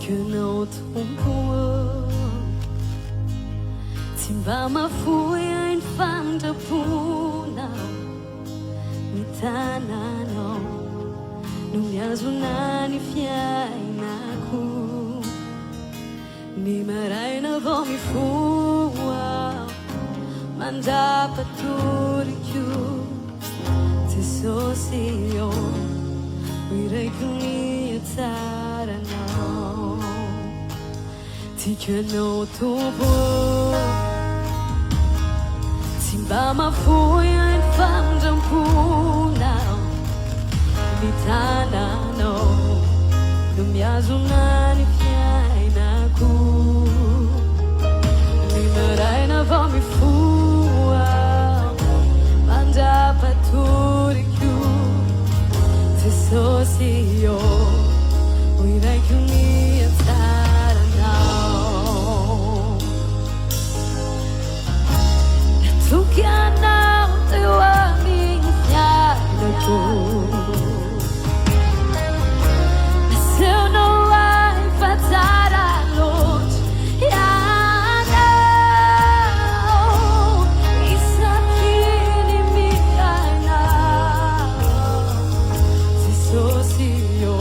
Não tumor Timba mafuya infanta puna Mitana no Numyazunani fiai naku Ni marai na vomi fua Manda paturiku Tisosio Wirai kuni atara no Tika no tubo Timba mafuya infanta puna Mitana no Numyazunani fiai naku Nimarai na vomi fua Manda paturiku Tisosio Wirai kuni atara no Tukiana utewa minya naku Nasceu no ar fatar a luz não Isso aqui nem me não Se socio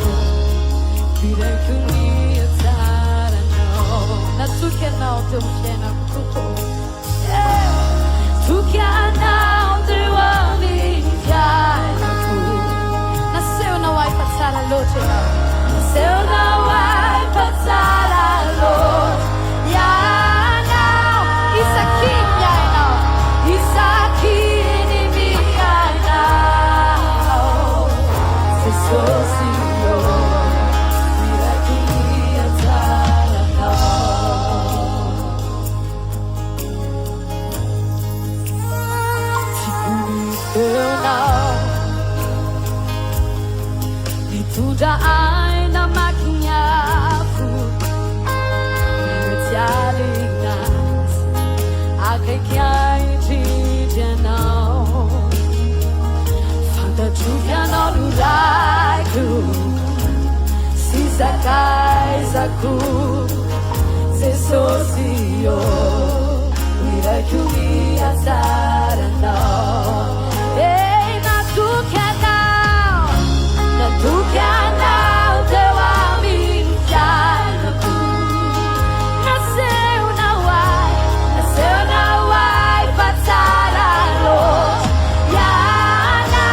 Virei que unia tara não Na tu que não teu pena Tu que não teu amigo Nasceu não vai passar a luz Nasceu não vai passar a luz não Isso aqui não Isso aqui nem me não Se socio Virei que unia tara eu não E tu já ainda maquinha Te alinhas A que ai de não Fanta chuva no luraco Se sacais a cu Se socio Mira que o ia zara não Ei, na tu que não Na tu que não Teu amigo já Nasceu não vai passar a luz não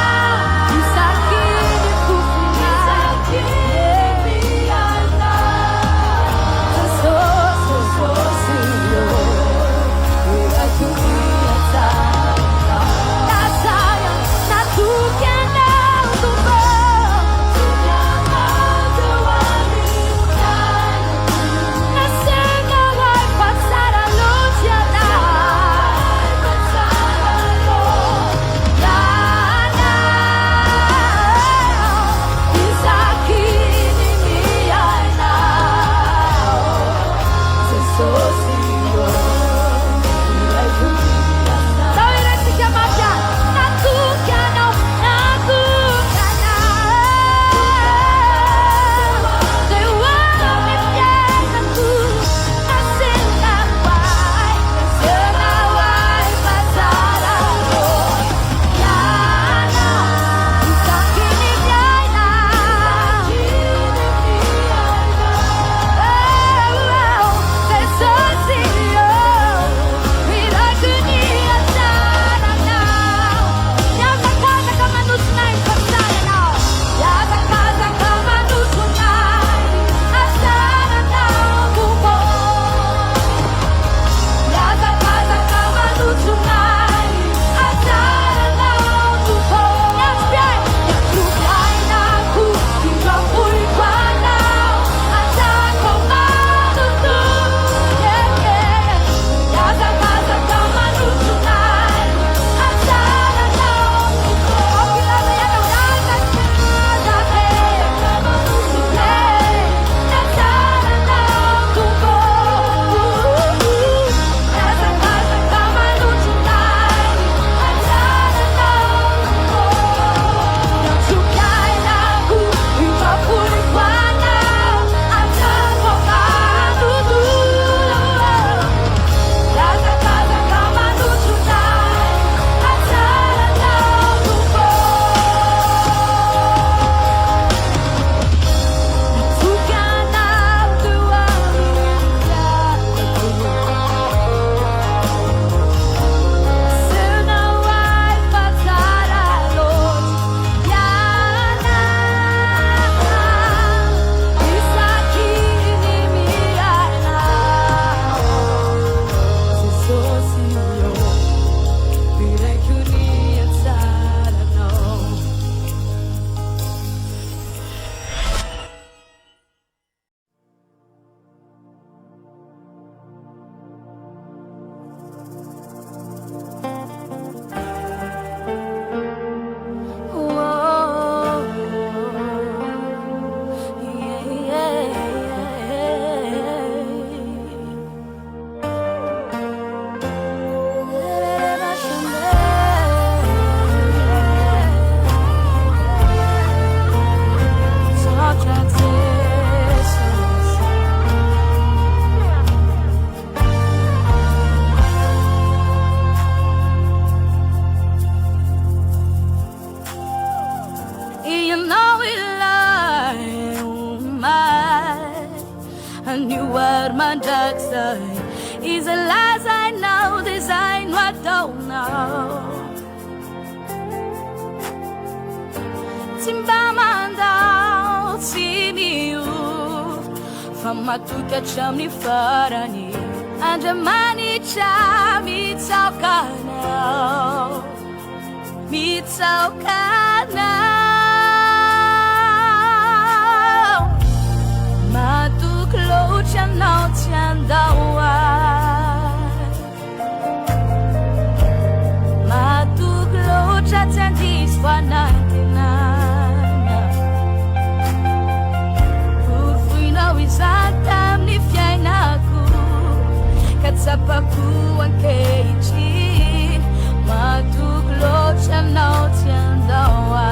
Isso aqui de cufinar Isso aqui de me sou senhor Mira que new word mandragsay is a lies I know, this I know I don't know. Timba mandao timiu famatuka chamni farani andamani chami tsaukana mitsaukana matuklo chanao chandawa matuklo chatandis fanatina urfuina wisantam ni fiainaku katsapaku ankeichin matuklo chanao chandawa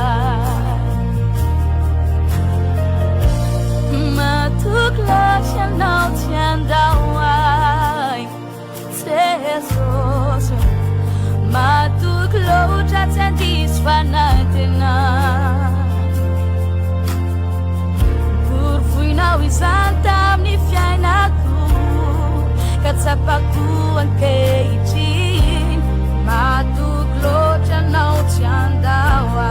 matuklo chanao chandawa tesos matuklo chatandis fanatina urfuina wisantam ni fiainaku katsapaku ankeichin matuklo chanao chandawa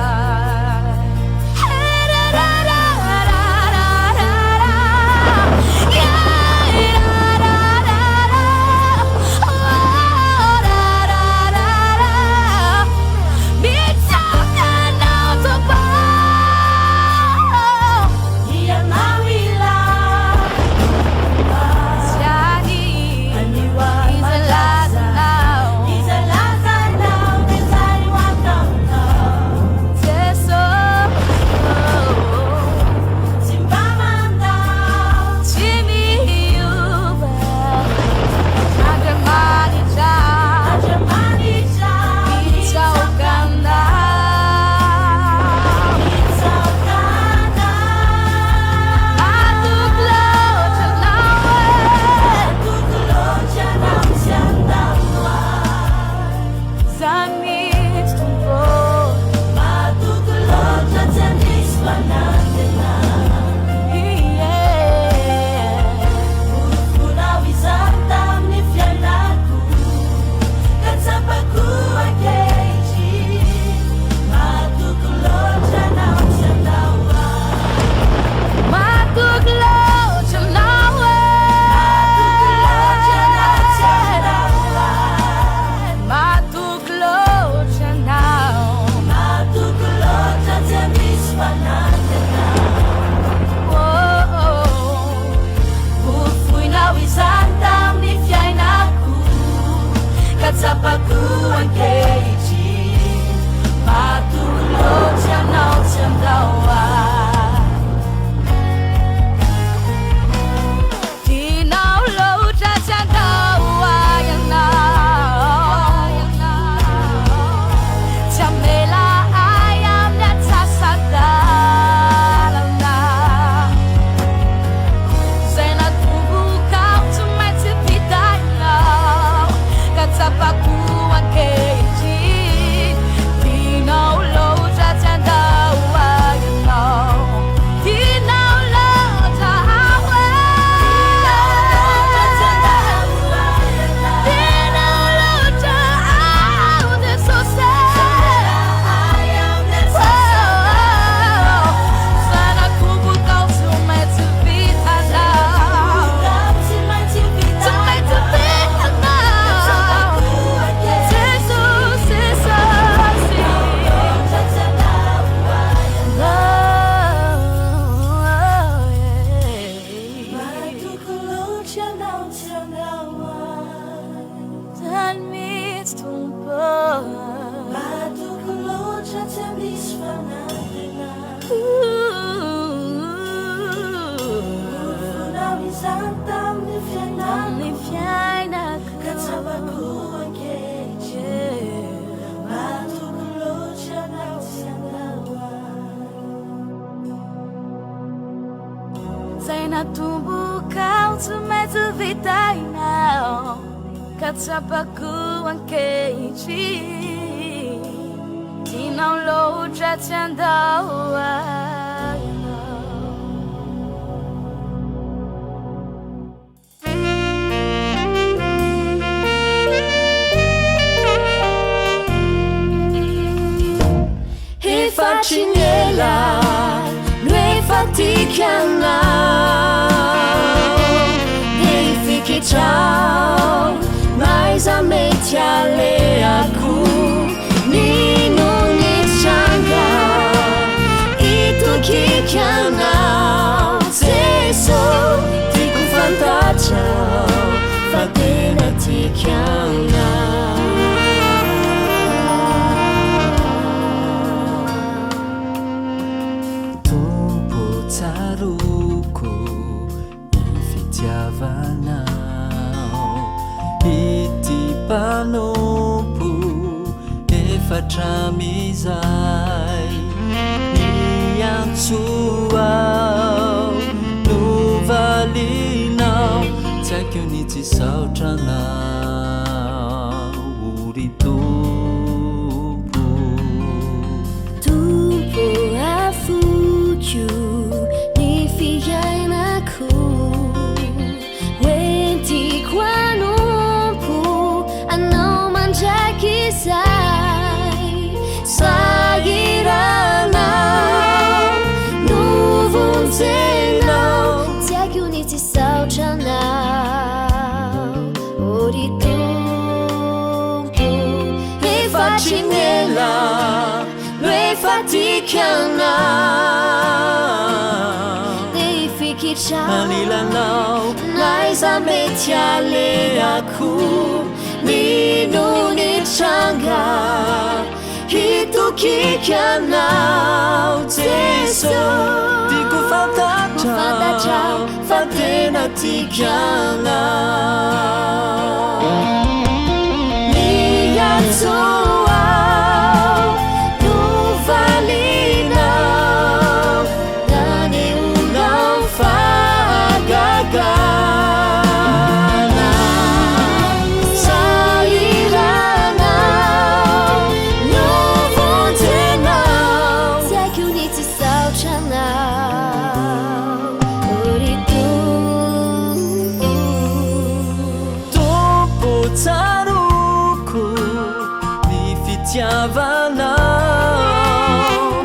Katsapaku ankeichin matuklo chanao chandawa tinaulo chandawa yanao chamela ayam natasagdalana zena tubu kau tumaitipidai now katsapaku ankeichin tinaulo chandawa yanao tinaulo tahawa tinaulo tahawa desose sana kubu kau tumaitipita now tumaitipita now Jesus is matuklo chanao chandawa tan mit tumpo matuklo chatandis fanatina urfuina wisantam ni fiainaku katsapaku ankeichin matuklo chanao chandawa zaina tumbu kau tumaitipidai now katsapaku ankeichin tinaulo chandawa. facinela noi faticana dei fique ciao mais a mente ale aku nino nichanga itu kikana seso tiku fantacia fatena tikana Taruku ifitiavanao ity mpanompo efatramizay niantsoao novalinao tsy haiko ny tsy saotranao ry tompo afukyu ni fiainako wenti kwanompo anao mandraky zay sagiranao novonjenao tsy haiko ny tsy saotranao ry tompo efatrinela noi faticana dei fique ciao anilanao mais a mente ale aku nino nichanga hitukikanao Jesu tiku fantacia fatena tikana niatsoao novalinao nani unao fagagana sairanao novonjenao tsy haiko ny tsy saotranao ry tompo tsaruku ny fitiavanao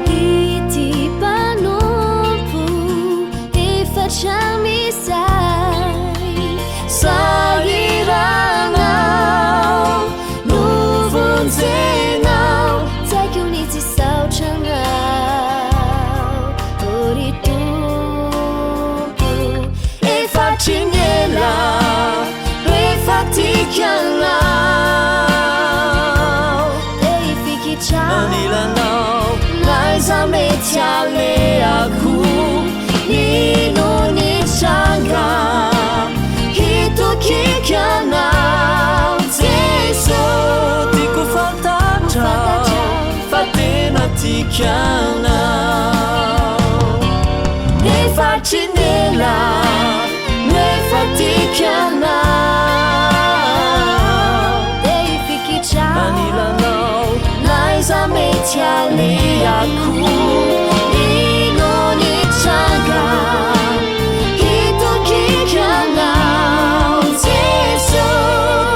ity mpanompo efatramizay sagiranao novonjenao tsy haiko ny tsy saotranao ry tompo efatrinela noi faticanao dei fique ciao anilanao mais a mente ale aku nino nichanga hitukikanao Jesu tiku fantacia fatena tikanao efatrinela noi faticanao dei fique ciao anilanao mais a mente ale aku nino nichanga hitukikanao Jesu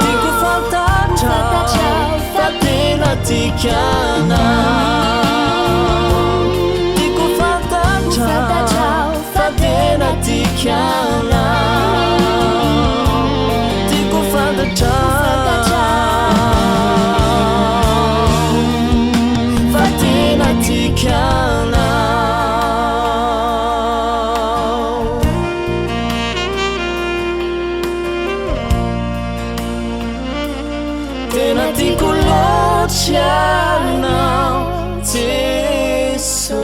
tiku fantacia fatena tikanao tiku fantacia fatena tikanao tiku fantacia fatena tikanao tena tiako loatra ianao Jesu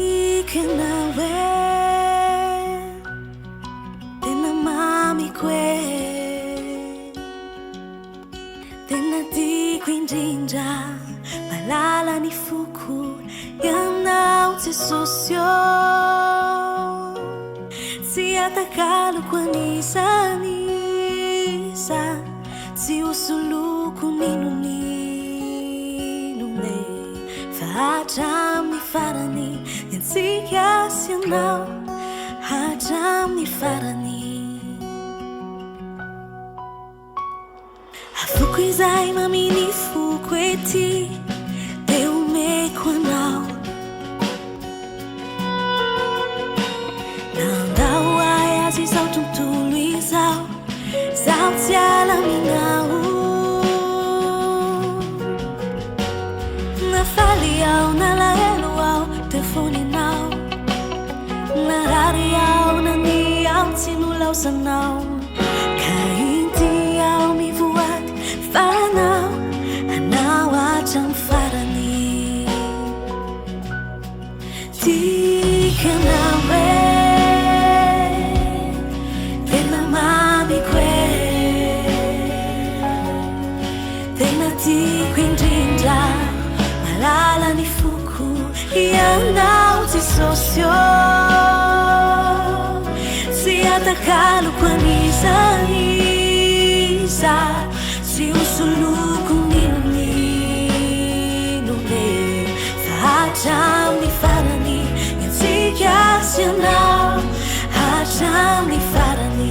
tikanawe tena mami kwe tena tiko indrindra malala ny foko ianao Jesosy tsy atakalo kuanisa si usuluku ninunine Fahajam ni farani yan sikas yanao Hajam ni farani Afukui zai mamini fukweti Deu me kwanao Si sao trong tu lũy sao chia là mình ngao na faliao na la eluao telefone nào na radiao na niao sinulaw sanao kaintiao mi buat fanao anawa jang farani di kanawe Malala ni fuku yanao sisosyo Si atakalo kuanisa Si usuluku ninunine Fahajam ni farani yan sikas yanao Hajam ni farani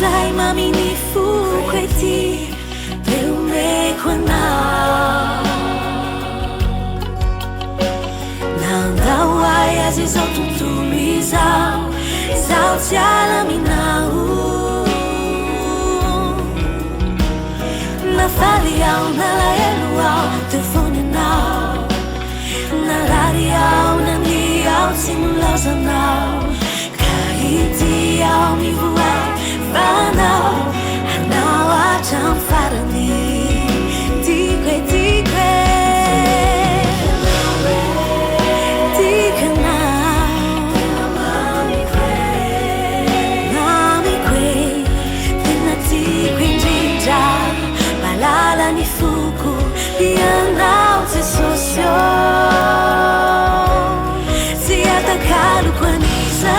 Zai mami ni fukweti Deu me kwanao Nang dawai azi zau tutului zau chia la minau Na faliao na la eluao telefone nao Na radiao na niao sinulaw sanao Kahitiao mi buat Fanao, anawa jang farani Tikwe, tikwe Nami kwe Tina tikwe njija Malala ni fuku Yanao te sosyo Si atakalo kuanisa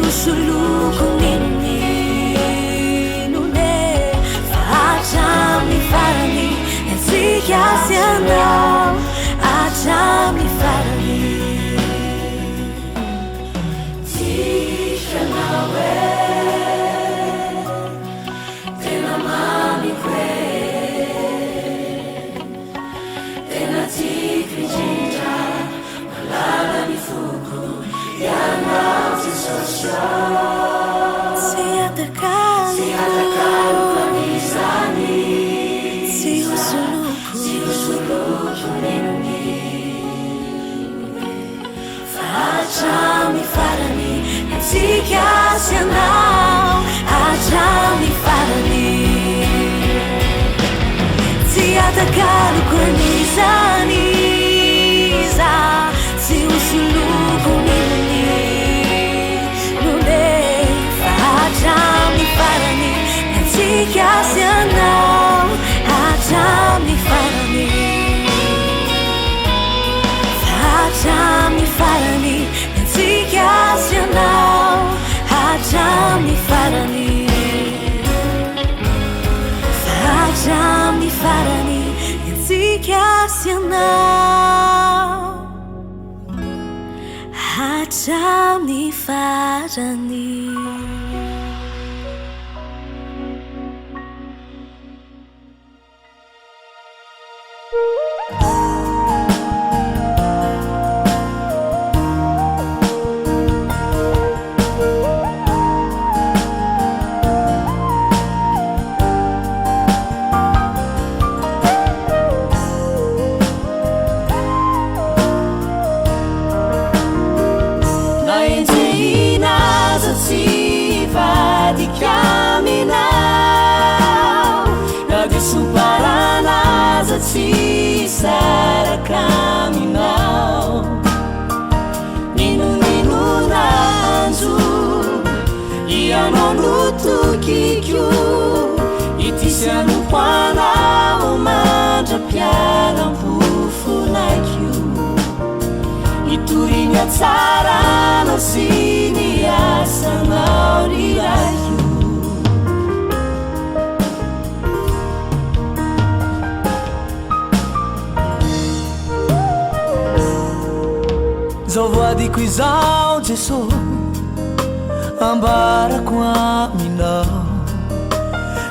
Usuluku ninunine Fahajam ni farani yan sikas yanao Hajam ni farani Tikanawe Tena mami kwe Tena tikri jinja Malala ni fuku yanao Si atakalo kuanisa Si usuluku ninunine Fahajam ni farani yan sikas yanao Hajam ni farani Si atakalo kuanisa Si usuluku ninunine Hajam ni farani yan sikas yanao Hajam ni farani Hajam ni farani yan sikas yanao Hajam ni farani Hajam ni farani yan sikas yanao Hajam ni farani Caminhar, na de saraka aminao ninonanjo ianao notokiko itisyanopoanao mandrapiaram-pofonakio itoriana tsaranao sy ny asanao rirahio zao voadiko izao Jesô ambarako aminao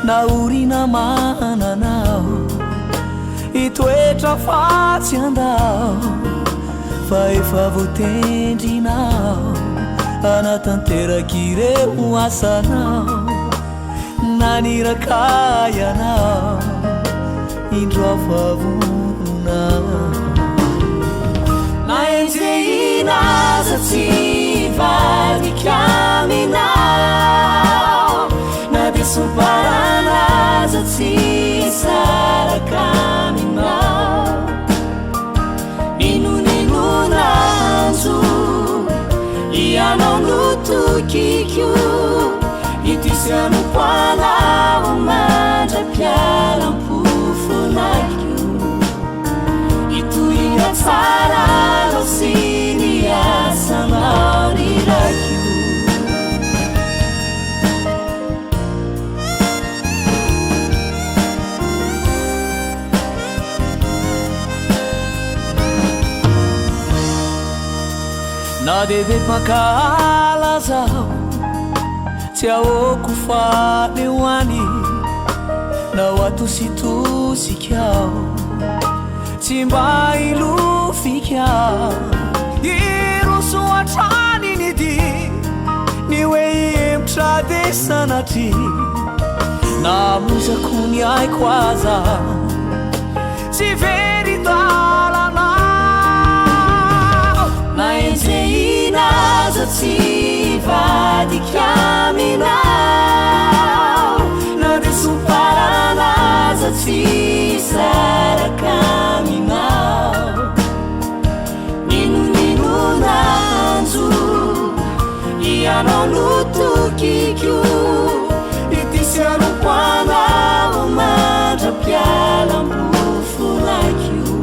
naorina mananao itoetra fatsy andao fa efa voatendrinao anatanterak'ireo asanao naniraka ianao indro afavonao naenjeina zatsy vadika aminao na desoparana zatsy saraka aminao ninonanjo ianao notokiko itisyanopoanao mandrapiaram-pofonakio itoria tsaranao sy ny asanao rirahio na dede makala zao tsy aoko faleoany nao atositosikao tsy mba ilofikao irosoatrany nidi ny hoe iemotra de sanatry namozako ny aiko aza tsy veridalana naenjeina zatsy vadika aminao na desoparana zatsy saraka aminao ninonanjo ianao notokiko itisyanopoanao mandrapiaram-pofonakio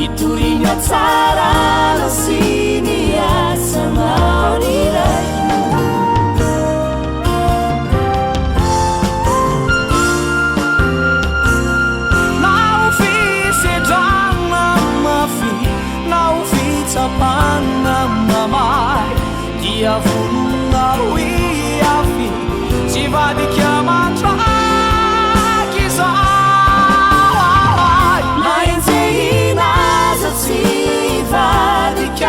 itoriana tsarana sy ny asanao rirahio nao fisedrana mafy nao fitsapana mamay dia vononao iafy tsy vadika matraky zao naenjeina zatsy vadika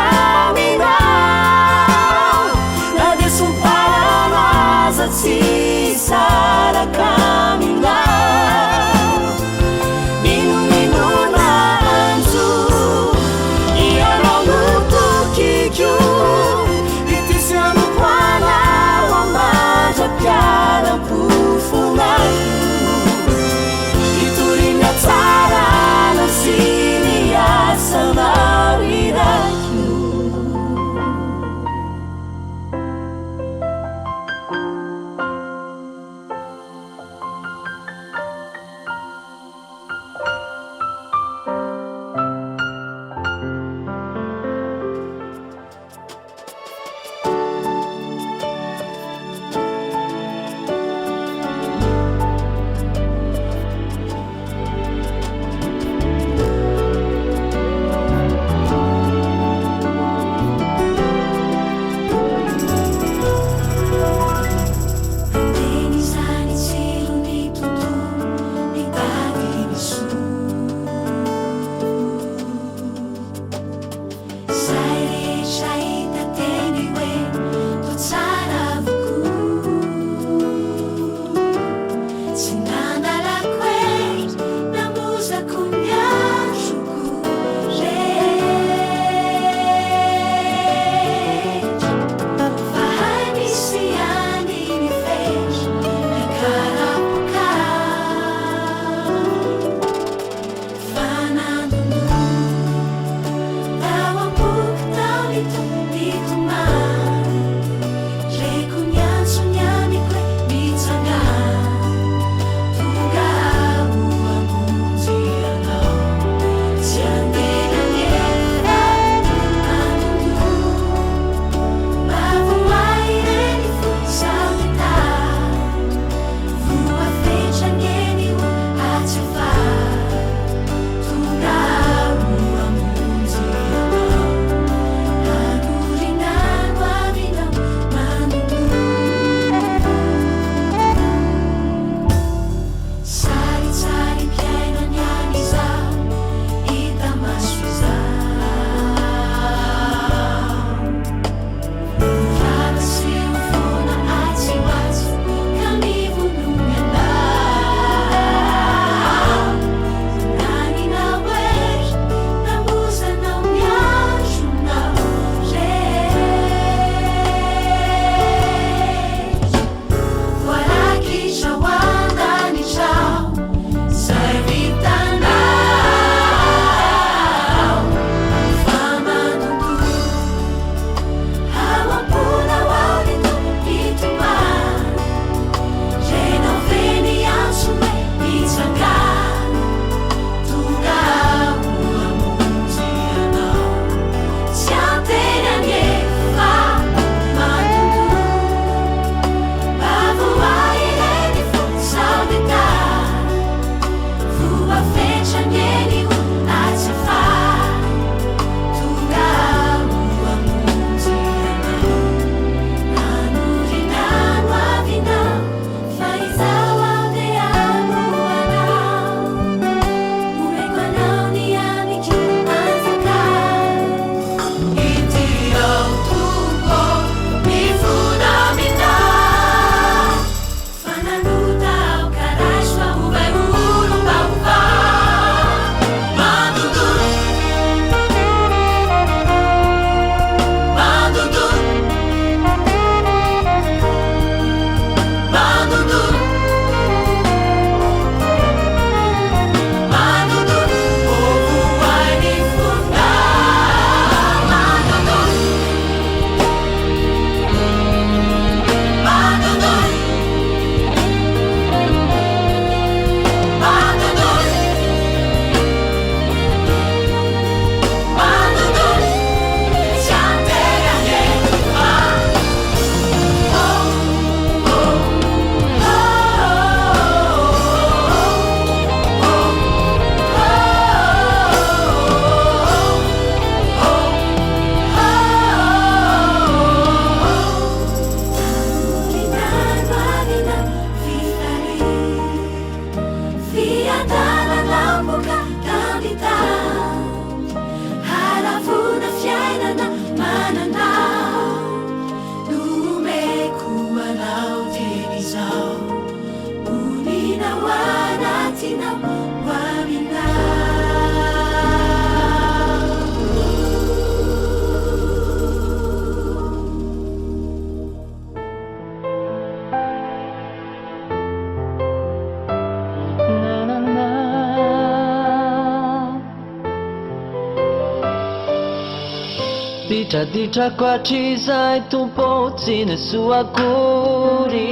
Ditraditra koatr'izay tompo tsy nesoakory,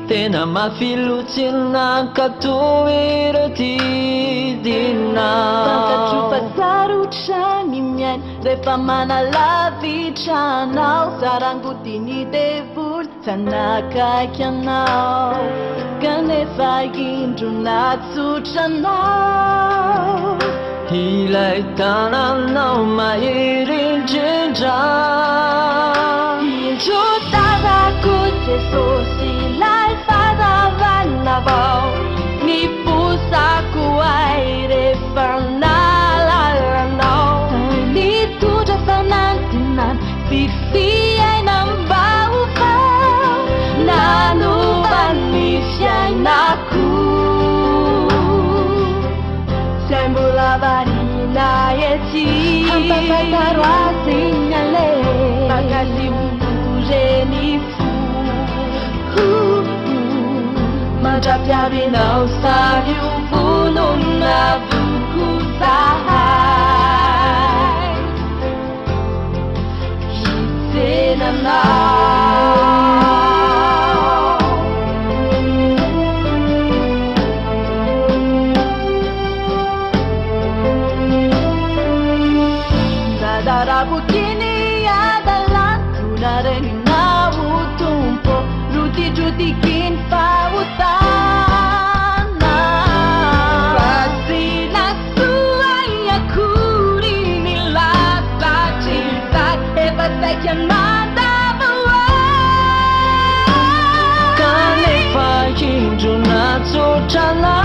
tena mafilotsina katoy ireo didina. Fankatropa sarotra ny miaina rehefa manalavitranao, sarangotiny devoly tanakaiky anao, kanefa indro natsotranao. Ilay tananao mahery indrindra, indro tazako Jesosy ilay fahazavana vao, nibosako ay rehefa nalalanao, nitondra fanantenana sy fiainam-baovao, nanova ny fiainako. Sai mbola varina ety hampafantaro azy ny ale, makasy vokokoreny fo, mandrapiavinao sary io vonona voko zahay, hitsenanao. Darabukini adalah reninau tumpo, ruti-rutikin pautana, pasina suaya kuri lata cinta hebat sekian mata bawa, kanefa indro natsotrana.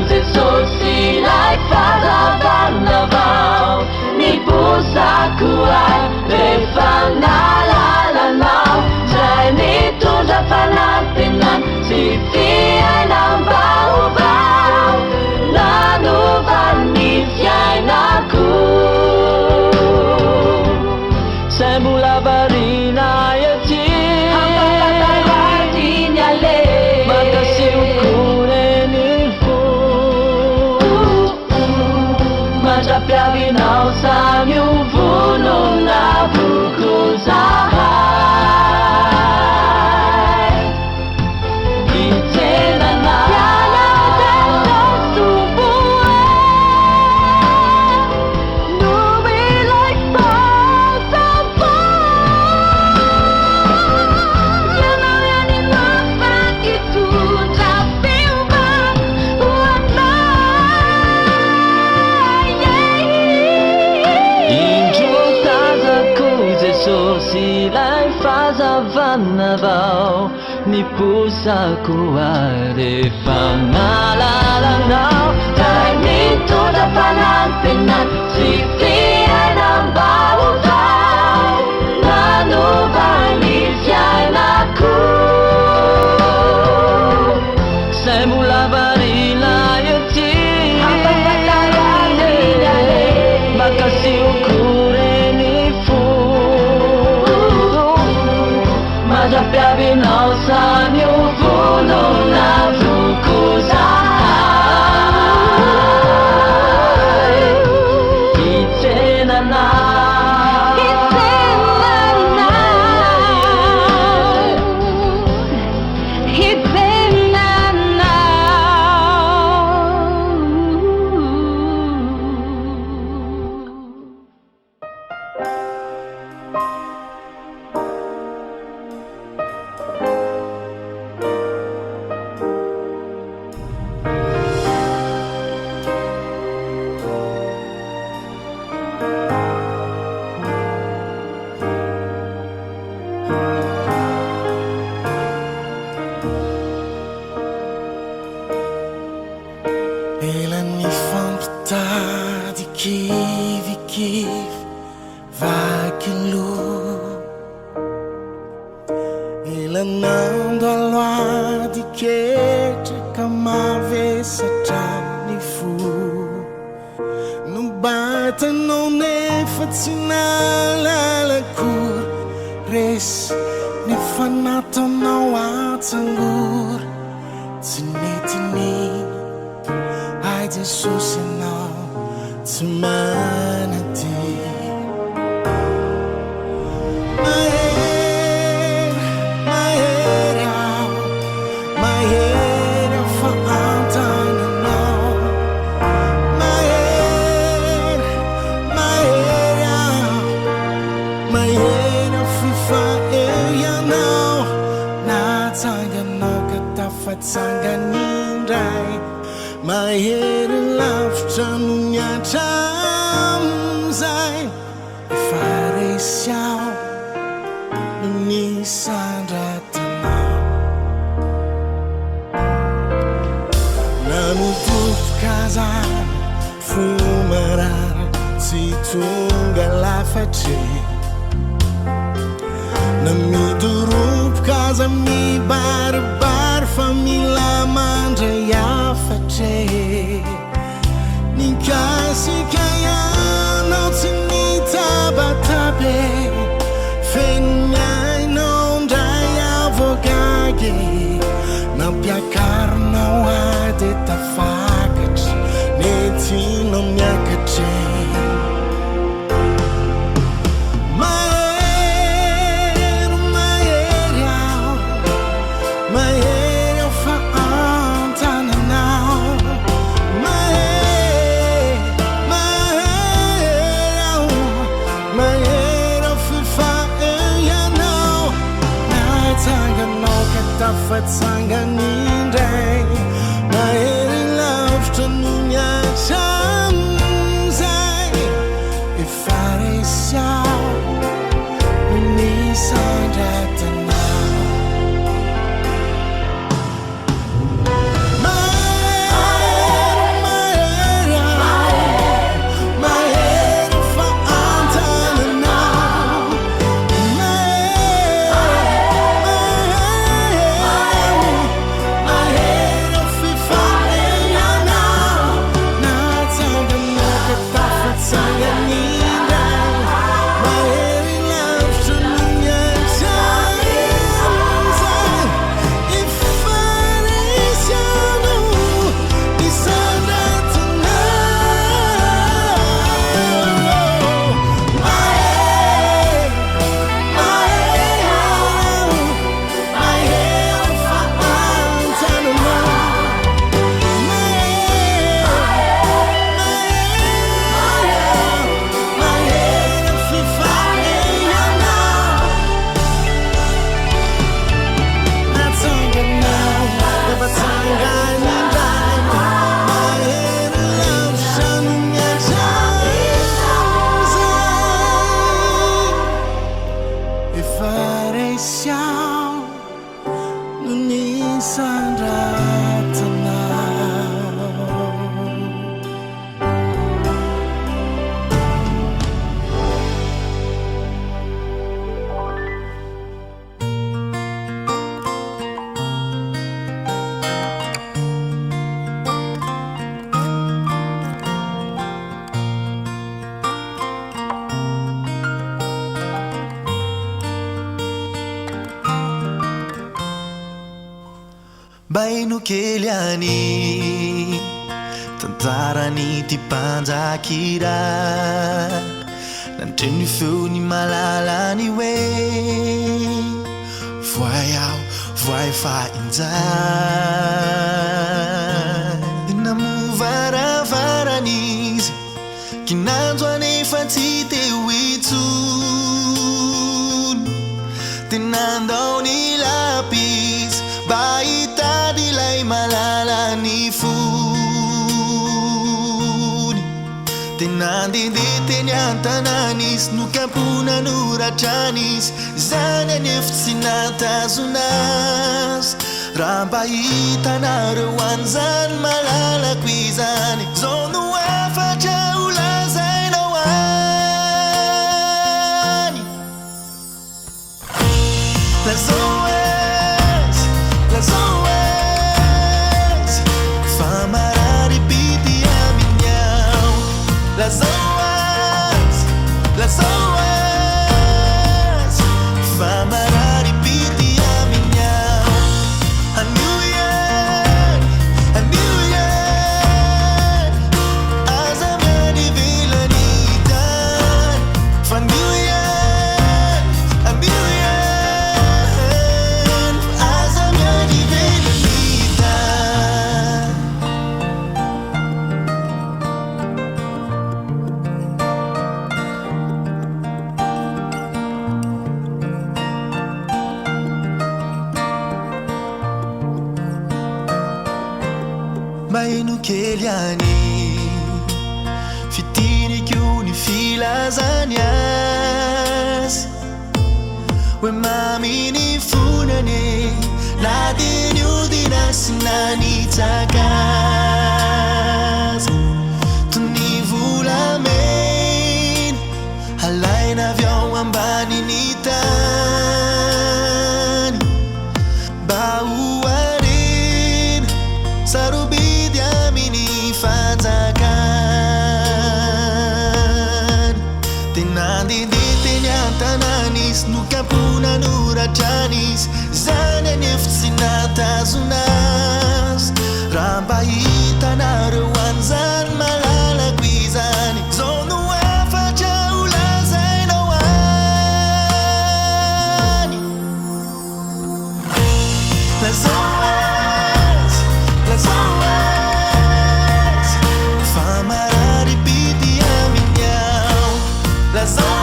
Jesosy ilay fahazavana vao, nibosako ay rehefa nalalanao, zay nitondra fanantenana sy fiainam-baovao, nanova ny fiainako. Sai mbola varina ety hampafantaro azy ny ale, makasiokony mandrapiavinao samy vonona voko zahay, hitsenanao. Ilay fahazavana vao, nibosako ay rehefa nalalanao, zay nitondra fanantenana sy fiainam-baovao, nanova ny fiainako. sai mbola varina ety hampafantaro azy ny ale, makasiokony mandrapiavinao samy vonona voko zahay, hitsenanao. Elany fampitady kivikivy vakilo, elanando aloady ketraka mavesatra ny fo, no batanao nefa tsy nalalakory, resy nefa nataonao atsangora, tsy me. I just so now to manatee. My head out, my head out for Anton now. My head out, my head out for fire now. Natanga no katafat sanga nindai. My head in love chanunya chamzai. If I race out, ni sandra tana. Nanutup kazan fumarar si tunga la face. Namidurup kazan mi barbar famila mandra ya face. Nikasi kaya no tinita batabe. Fenyai non daya vogage. Na piacar não há de tafagas. Neti não me acachei. Dapat sangga nindai. My head in love chanunya chamzai. If I race out, we need sandra now. My head for Anton now. Bainu keliani tantarani ti panjakira nanteny feony malalany hoe voay aho voay fainjay namovaravaranizy kinanjo anefa tsy teo itsony tenandaony lapis baitady lay malalany fony tenandende teny antanan'izy nokapona noratran'izy zany anefa tsy natazonazy raha mba hitanareo an'izany malalako izany zao no afatra olazainao any lazoes famarary pity aminyao lazoes famarary pity aminyao anioyan maino kely any fitinyko ny filazany azy hoe maminy fonany na dia ny odina sy na nitsaka azy toy ny volamena halaina avy ao ambany ny tany mba ho arena sarobidy amin'ny fanjakany dia nandehandeha teny an-tanàna izy no kampona noratrany izy zany anefitsy natazona azy raha mba hitanareo an'izany malalako izany zao no afatra ho lazainao any lazao azy fa marary pity amin'ny ao lazao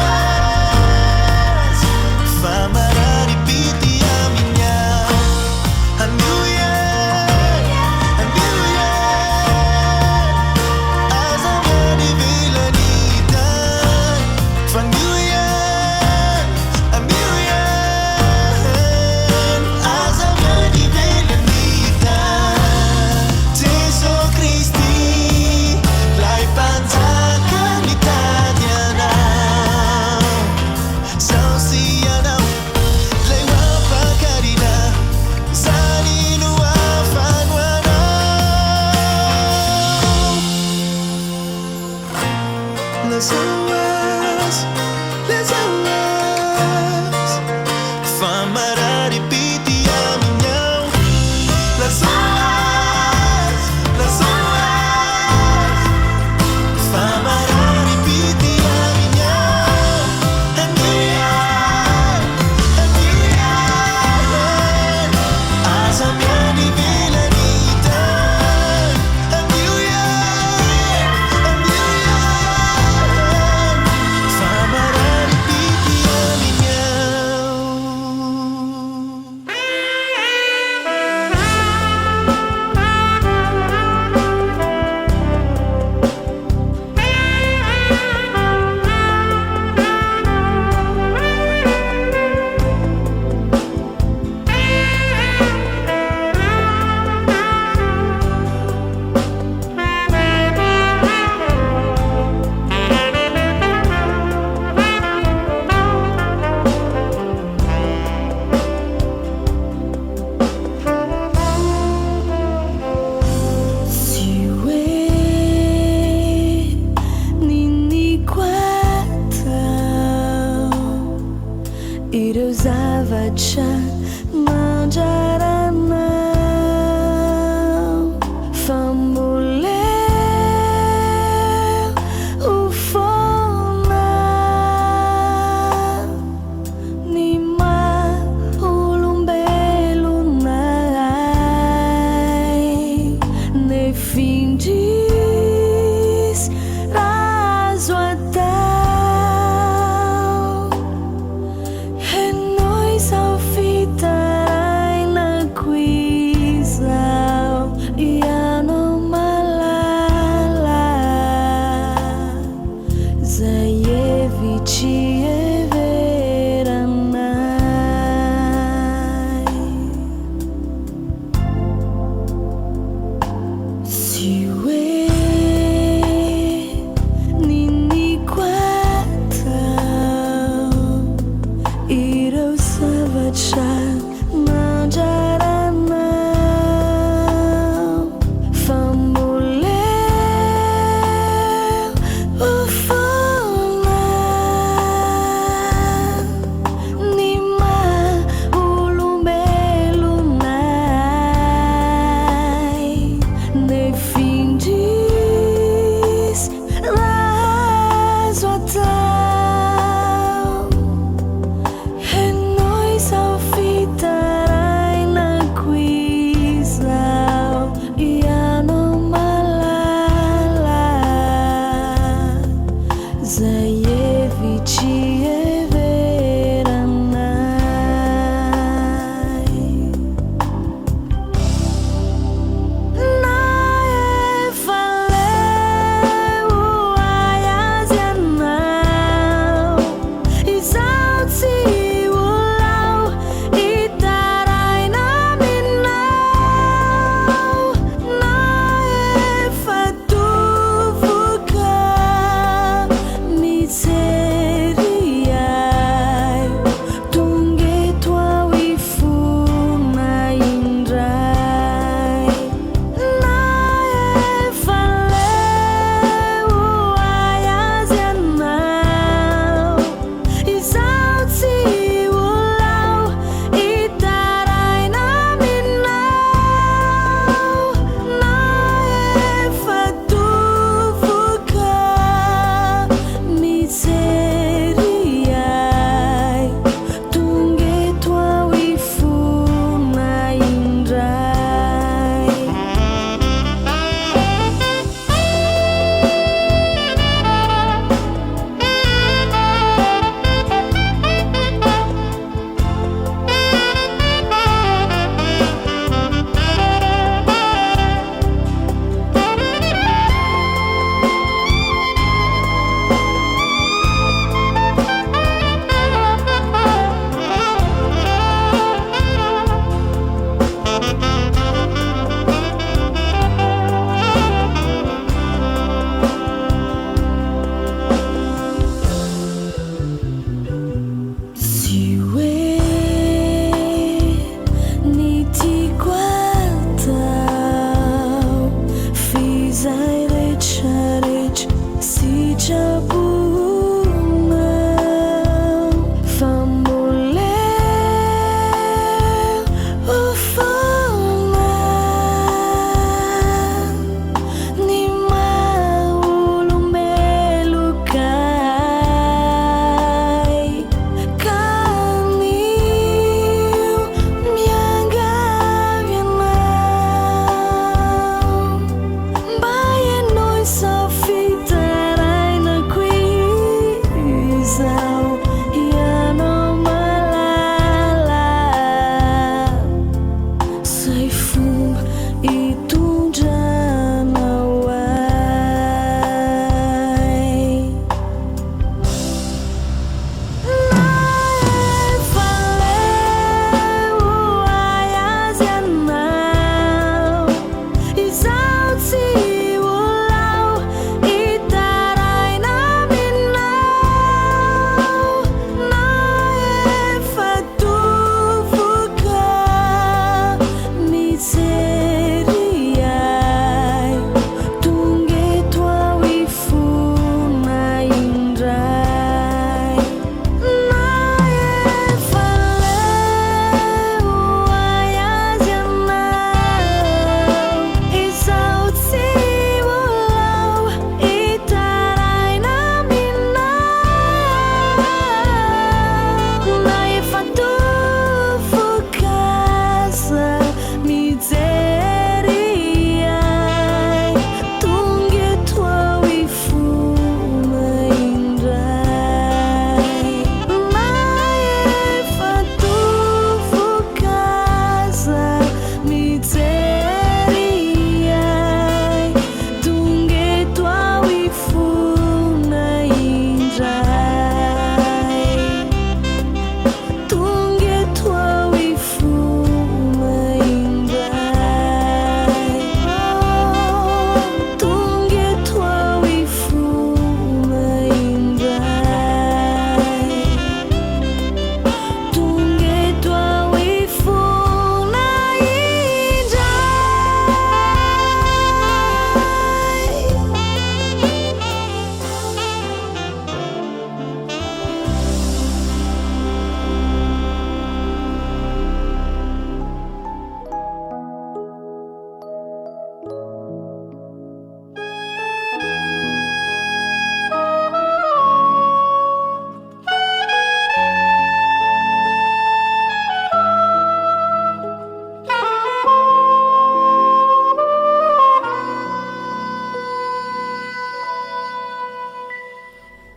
azy fa marary pity amin'ny ao handuya azamani vilanita fanduya azamani vilanita Jesu Kristi lai panjaka nitady anao sausi anao lay wapakarina zany no afano anao lazao azy fa marary pity amin'ny ao lazao azy fa marary pity amin'ny ao handeha aza miany velany tany handeha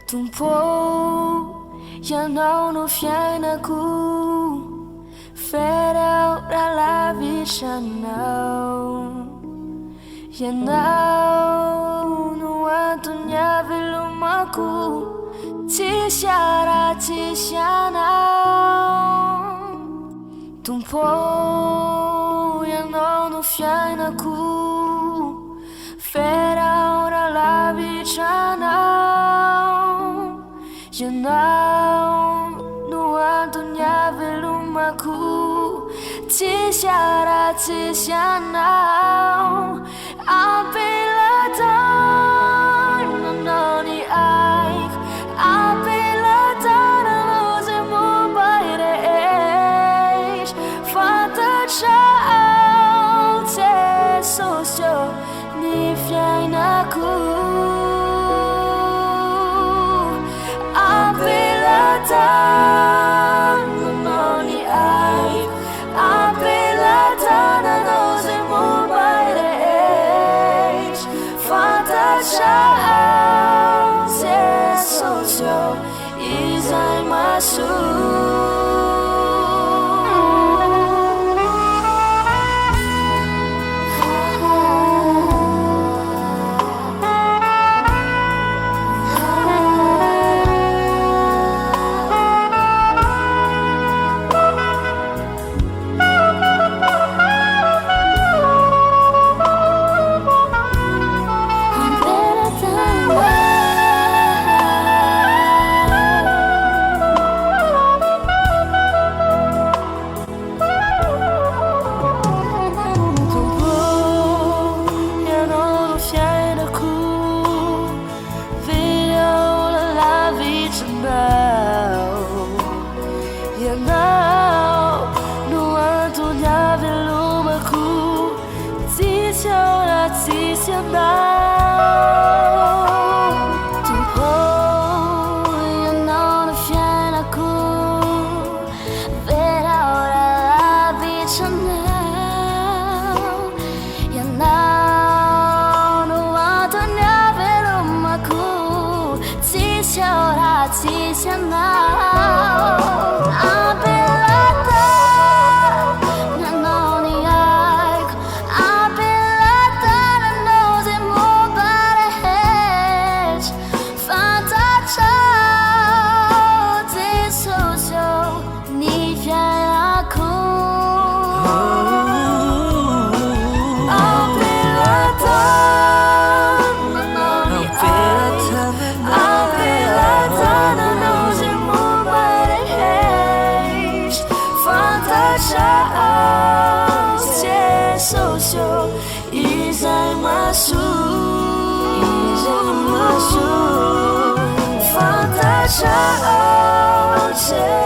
Tumpo ianao no fiainako, farao raha lavitranao. Ianao no antony havelomako, tsisy ara tsisy anao. Tumpo ianao no fiainako, farao raha lavitranao. Ianao no antony havelomako, tsisy ara tsisy anao. Ampelatao nanao ny aiko, ampelatao nanao zay momba rehetra. Fantatrao tsy sosio ny fiainako. Ampelatao nanao ny aiko, ampelatao nanao zay momba rehetra. Fantatrao tsy sosio izay mahasoa. Ianao no antony havelomako, tsisy ora tsisy anao. Tumpo ianao no fiainako, verao raha lavitranao. Ianao no antony havelomako, tsisy ora tsisy anao. Ampelatao nanao ny aiko, say